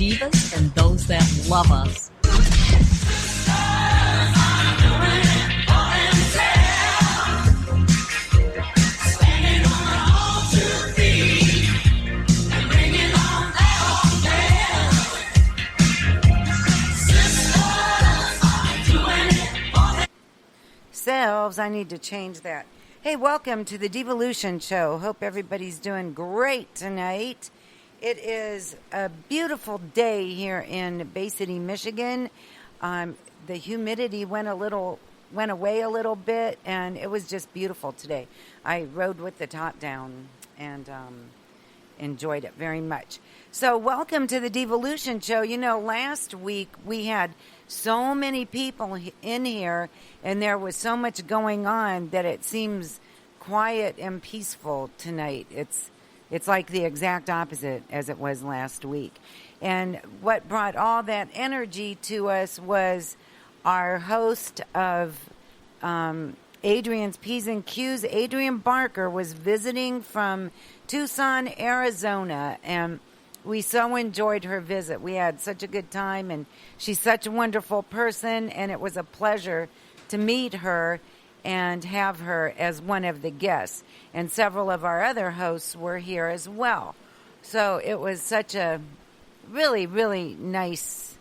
divas and those that love us. Selves, I need to change that. Hey, welcome to the DIVALUTION show. Hope everybody's doing great tonight. It is a beautiful day here in Bay City, Michigan. The humidity went away a little bit, and it was just beautiful today. I rode with the top down and enjoyed it very much. So welcome to the DIVALUTION show. You know, last week we had so many people in here, and there was so much going on that it seems quiet and peaceful tonight. It's like the exact opposite as it was last week. And what brought all that energy to us was our host of Adrian's P's and Q's, Adrian Barker, was visiting from Tucson, Arizona, and we so enjoyed her visit. We had such a good time, and she's such a wonderful person, and it was a pleasure to meet her and have her as one of the guests. And several of our other hosts were here as well. So it was such a really, really nice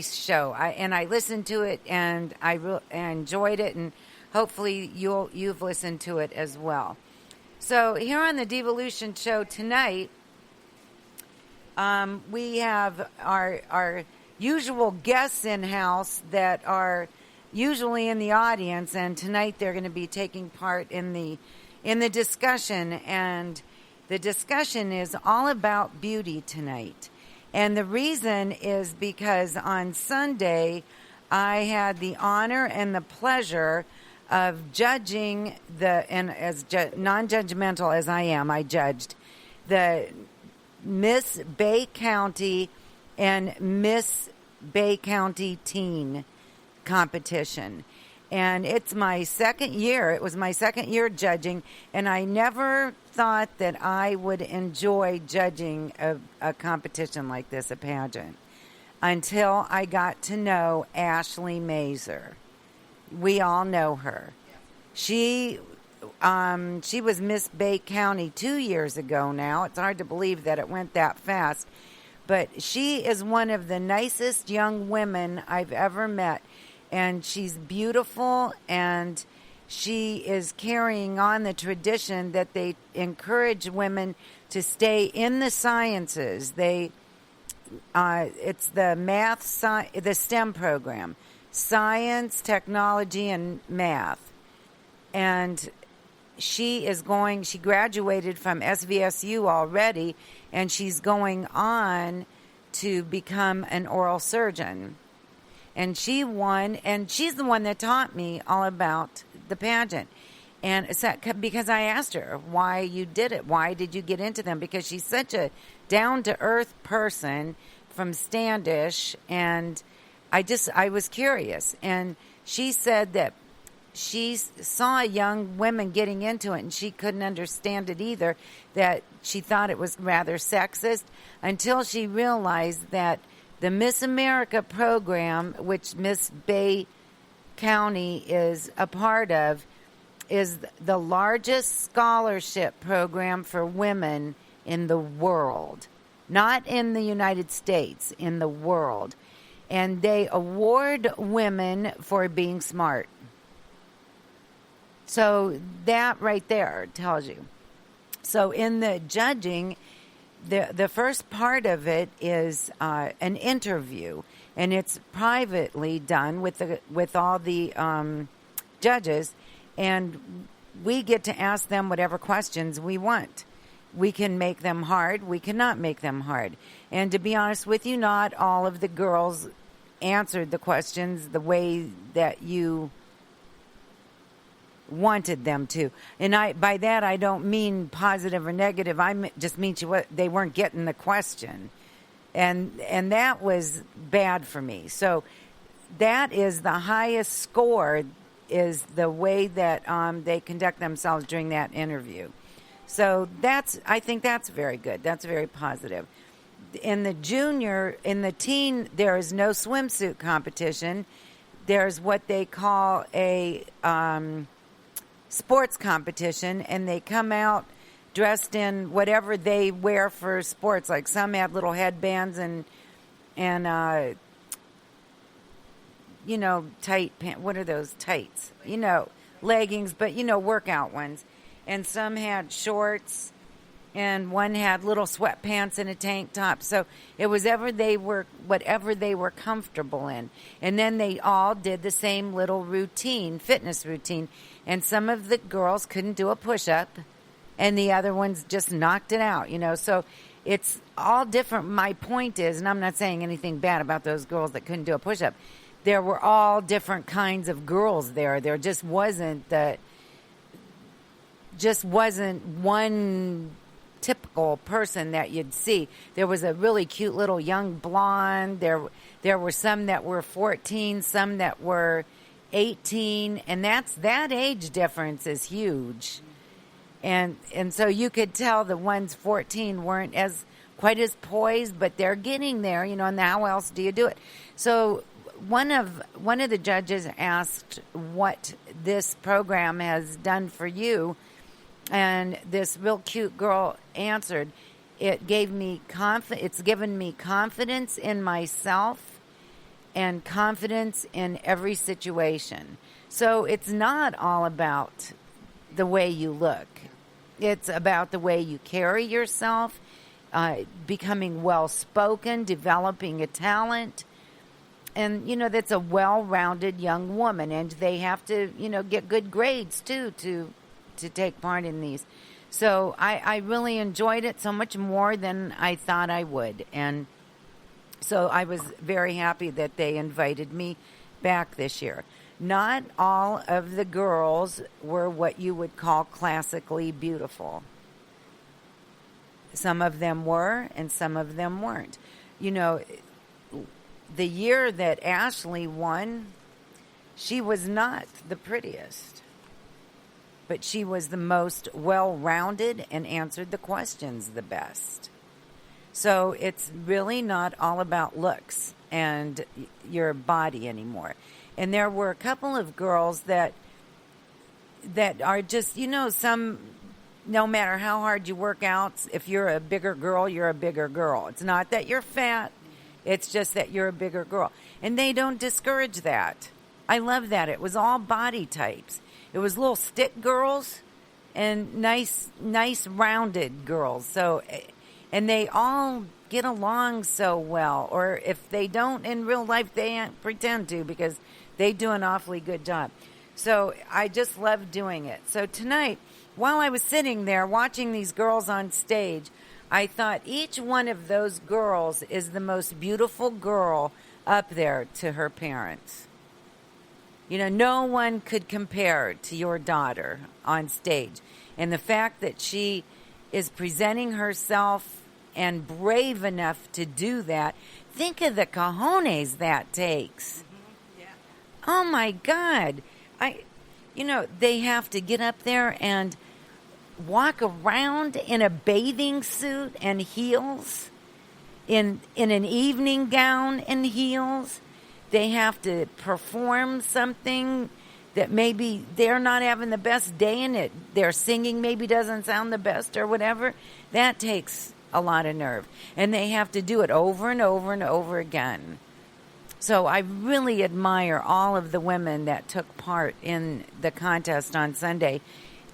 show. I listened to it, and I enjoyed it, and hopefully you've listened to it as well. So here on the DIVALUTION show tonight, we have our usual guests in-house that are usually in the audience, and tonight they're going to be taking part in the discussion. And the discussion is all about beauty tonight. And the reason is because on Sunday, I had the honor and the pleasure of judging and as non-judgmental as I am, I judged the Miss Bay County and Miss Bay County Teen competition. And it's my second year. It was my second year judging, and I never thought that I would enjoy judging a competition like this, a pageant, until I got to know Ashley Mazer. We all know her. She was Miss Bay County 2 years ago now. It's hard to believe that it went that fast. But she is one of the nicest young women I've ever met. And she's beautiful, and she is carrying on the tradition that they encourage women to stay in the sciences. It's the STEM program. Science, technology, and math. And she graduated from SVSU already, and she's going on to become an oral surgeon. And she won, and she's the one that taught me all about the pageant. And it's because I asked her why you did it. Why did you get into them? Because she's such a down-to-earth person from Standish, and I was curious, and she said that she saw young women getting into it, and she couldn't understand it either, that she thought it was rather sexist, until she realized that the Miss America program, which Miss Bay County is a part of, is the largest scholarship program for women in the world. Not in the United States, in the world. And they award women for being smart. So that right there tells you. So in the judging, the first part of it is an interview, and it's privately done with all the judges, and we get to ask them whatever questions we want. We can make them hard. We cannot make them hard. And to be honest with you, not all of the girls answered the questions the way that you wanted them to. And by that I don't mean positive or negative. I just mean they weren't getting the question. And that was bad for me. So that is the highest score, is the way that they conduct themselves during that interview. So I think that's very good. That's very positive. in the teen, there is no swimsuit competition. There's what they call a sports competition, and they come out dressed in whatever they wear for sports. Like some have little headbands and tight pants. What are those tights? Leggings, but workout ones. And some had shorts, and one had little sweatpants and a tank top. So it was whatever they were comfortable in. And then they all did the same little fitness routine. And some of the girls couldn't do a push-up, and the other ones just knocked it out, So it's all different. My point is, and I'm not saying anything bad about those girls that couldn't do a push-up. There were all different kinds of girls there. There just wasn't one typical person that you'd see. There was a really cute little young blonde. There were some that were 14, some that were 18, and that age difference is huge. And so you could tell the ones 14 weren't quite as poised, but they're getting there, and how else do you do it? So one of the judges asked what this program has done for you, and this real cute girl answered, it's given me confidence in myself and confidence in every situation. So it's not all about the way you look. It's about the way you carry yourself, becoming well-spoken, developing a talent. And, that's a well-rounded young woman. And they have to, get good grades, too, to take part in these. So I really enjoyed it so much more than I thought I would. And so I was very happy that they invited me back this year. Not all of the girls were what you would call classically beautiful. Some of them were, and some of them weren't. The year that Ashley won, she was not the prettiest, but she was the most well-rounded and answered the questions the best. So it's really not all about looks and your body anymore. And there were a couple of girls that are just, some, no matter how hard you work out, if you're a bigger girl, you're a bigger girl. It's not that you're fat. It's just that you're a bigger girl. And they don't discourage that. I love that. It was all body types. It was little stick girls and nice rounded girls. So, and they all get along so well. Or if they don't in real life, they pretend to, because they do an awfully good job. So I just love doing it. So tonight, while I was sitting there watching these girls on stage, I thought each one of those girls is the most beautiful girl up there to her parents. No one could compare to your daughter on stage. And the fact that she is presenting herself and brave enough to do that, think of the cojones that takes. Yeah. Oh my God. They have to get up there and walk around in a bathing suit and heels, in an evening gown and heels. They have to perform something that maybe they're not having the best day in it. Their singing maybe doesn't sound the best or whatever. That takes a lot of nerve. And they have to do it over and over and over again. So I really admire all of the women that took part in the contest on Sunday.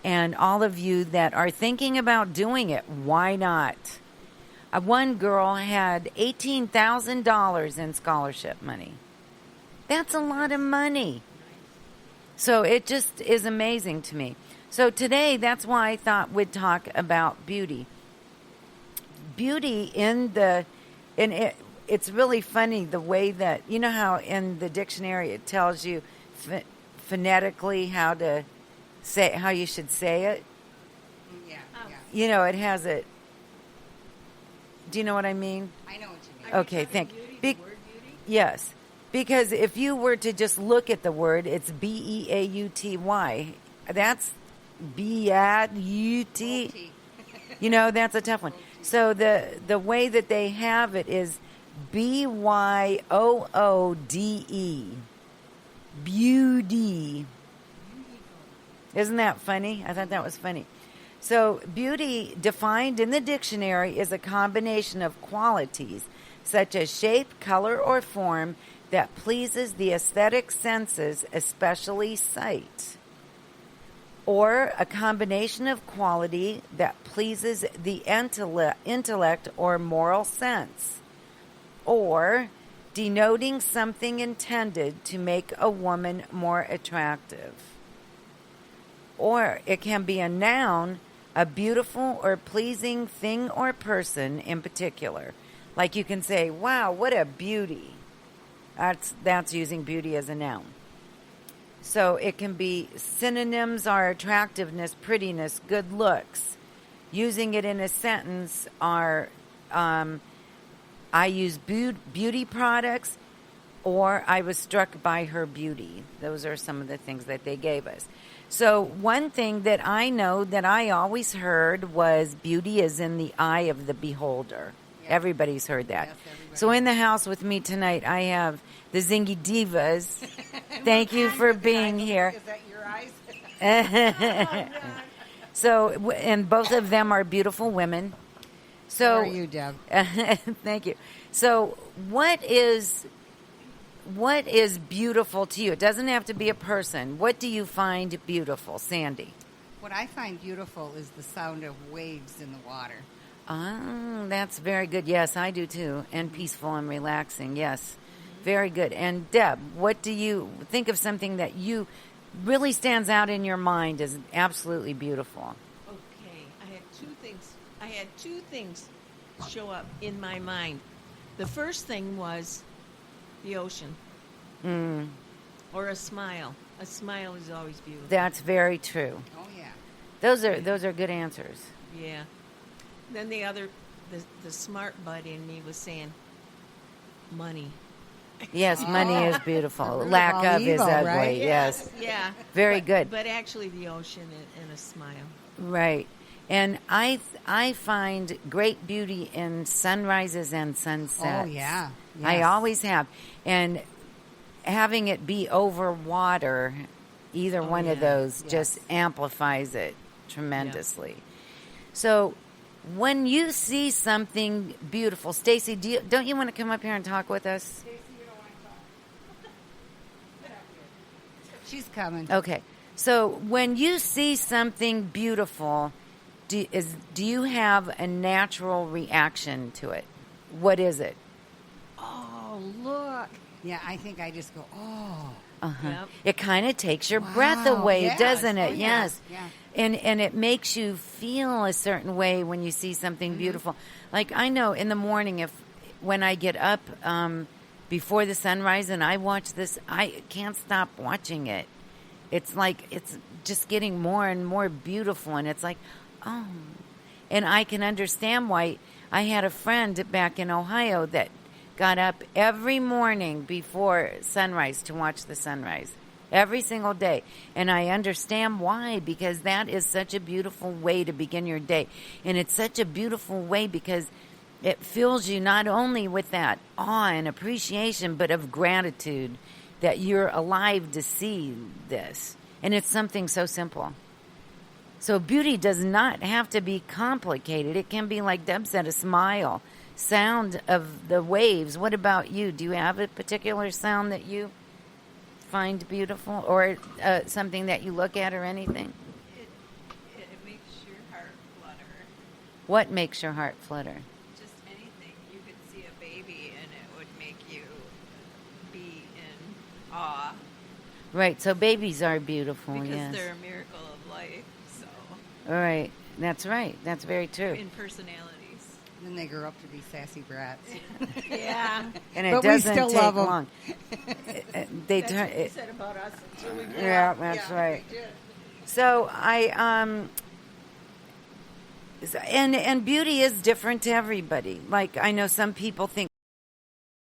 And all of you that are thinking about doing it, why not? One girl had $18,000 in scholarship money. That's a lot of money. So it just is amazing to me. So today, that's why I thought we'd talk about beauty. Beauty it's really funny the way that, how in the dictionary it tells you phonetically how you should say it? Yeah. It has it. Do you know what I mean? I know what you mean. Okay, thank you. Yes. Because if you were to just look at the word, it's B-E-A-U-T-Y. That's B-A-U-T. That's a tough one. So the way that they have it is BYOODE. Beauty. Isn't that funny? I thought that was funny. So beauty, defined in the dictionary, is a combination of qualities such as shape, color, or form that pleases the aesthetic senses, especially sight. Or a combination of quality that pleases the intellect or moral sense. Or denoting something intended to make a woman more attractive. Or it can be a noun, a beautiful or pleasing thing or person in particular. Like you can say, wow, what a beauty. That's using beauty as a noun. So it can be synonyms are attractiveness, prettiness, good looks. Using it in a sentence are I use beauty products, or I was struck by her beauty. Those are some of the things that they gave us. So one thing that I know that I always heard was beauty is in the eye of the beholder. Yeah. Everybody's heard that. Yes, so in the house with me tonight, I have the Zingy Divas. Thank you for being here. Is that your eyes? So, and both of them are beautiful women. So, how are you, Deb? Thank you. So, what is beautiful to you? It doesn't have to be a person. What do you find beautiful, Sandy? What I find beautiful is the sound of waves in the water. Ah, that's very good. Yes, I do too. And peaceful and relaxing. Yes. Very good. And Deb, what do you think of something that you really stands out in your mind as absolutely beautiful? Okay, I had two things show up in my mind. The first thing was the ocean. Or a smile. A smile is always beautiful. That's very true. Oh yeah. Those are good answers. Yeah. Then the smart bud in me was saying, money. Yes, money is beautiful. Lack of is evil, ugly. right? Yes. Yeah. Very good. But actually the ocean and a smile. Right. And I find great beauty in sunrises and sunsets. Oh, yeah. Yes. I always have. And having it be over water, either one of those just amplifies it tremendously. Yeah. So when you see something beautiful, Stacy, don't you want to come up here and talk with us? Stacy, you don't want to talk. She's coming. Okay. So when you see something beautiful, do you have a natural reaction to it? What is it? Oh, look. Yeah, I think I just go, oh. Uh-huh. Yep. It kind of takes your breath away, yes. doesn't it? Oh, yes. Yeah. And it makes you feel a certain way when you see something beautiful. Like I know in the morning when I get up before the sunrise and I watch this, I can't stop watching it. It's like it's just getting more and more beautiful, and it's like, oh. And I can understand why. I had a friend back in Ohio that got up every morning before sunrise to watch the sunrise. Every single day. And I understand why, because that is such a beautiful way to begin your day. And it's such a beautiful way because it fills you not only with that awe and appreciation, but of gratitude that you're alive to see this. And it's something so simple. So beauty does not have to be complicated. It can be, like Deb said, a smile, sound of the waves. What about you? Do you have a particular sound that you find beautiful, or something that you look at, or anything? It makes your heart flutter. What makes your heart flutter? Just anything. You could see a baby and it would make you be in awe. Right, so babies are beautiful, Because yes. they're a miracle of life, so. All right, that's right. That's very true. In personalities. Then they grow up to be sassy brats. Yeah. And it But we doesn't still take love 'em. long. They That's turn. what they said about us until we grew Yeah, up. that's Yeah, right. they did. So and beauty is different to everybody. Like I know some people think